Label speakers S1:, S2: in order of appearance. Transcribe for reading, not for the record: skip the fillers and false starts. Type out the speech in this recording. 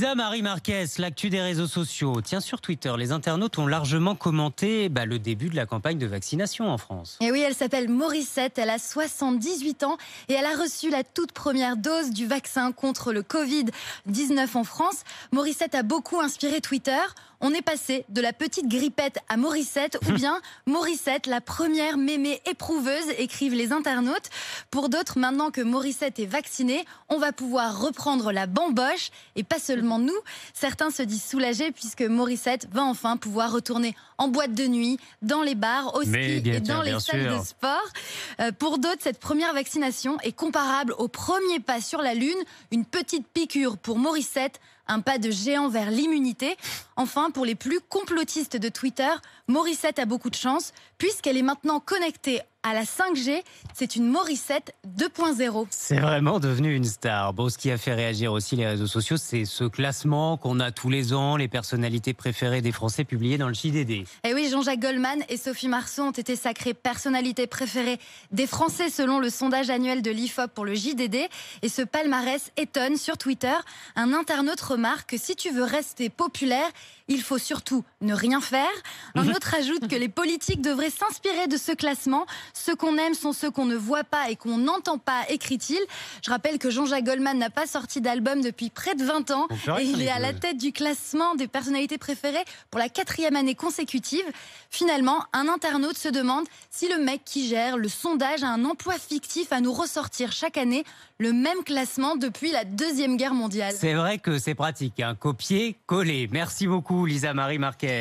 S1: Lisa Marie Marquez, l'actu des réseaux sociaux. Tiens, sur Twitter, les internautes ont largement commenté le début de la campagne de vaccination en France.
S2: Et oui, elle s'appelle Morissette, elle a 78 ans et elle a reçu la toute première dose du vaccin contre le Covid-19 en France. Morissette a beaucoup inspiré Twitter. On est passé de la petite grippette à Morissette ou bien Morissette, la première mémé éprouveuse, écrivent les internautes. Pour d'autres, maintenant que Morissette est vaccinée, on va pouvoir reprendre la bamboche et pas seulement nous. Certains se disent soulagés puisque Morissette va enfin pouvoir retourner en boîte de nuit, dans les bars, au ski et dans les salles de sport. Pour d'autres, cette première vaccination est comparable au premier pas sur la Lune. Une petite piqûre pour Morissette, un pas de géant vers l'immunité. Enfin, pour les plus complotistes de Twitter, Morissette a beaucoup de chance puisqu'elle est maintenant connectée à la 5G. C'est une Morissette 2.0.
S1: C'est vraiment devenu une star. Bon, ce qui a fait réagir aussi les réseaux sociaux, c'est ce classement qu'on a tous les ans, les personnalités préférées des Français publiées dans le JDD.
S2: Et oui, Jean-Jacques Goldman et Sophie Marceau ont été sacrées personnalités préférées des Français selon le sondage annuel de l'IFOP pour le JDD. Et ce palmarès étonne. Sur Twitter, un internaute remarque que si tu veux rester populaire, il faut surtout ne rien faire. Un autre ajoute que les politiques devraient s'inspirer de ce classement. Ceux qu'on aime sont ceux qu'on ne voit pas et qu'on n'entend pas, écrit-il. Je rappelle que Jean-Jacques Goldman n'a pas sorti d'album depuis près de 20 ans. Et il est à la tête du classement des personnalités préférées pour la 4e année consécutive. Finalement, un internaute se demande si le mec qui gère le sondage a un emploi fictif à nous ressortir chaque année le même classement depuis la Deuxième Guerre mondiale.
S1: C'est vrai que c'est pratique, copier-coller. Merci beaucoup Lisa Marie Marquez.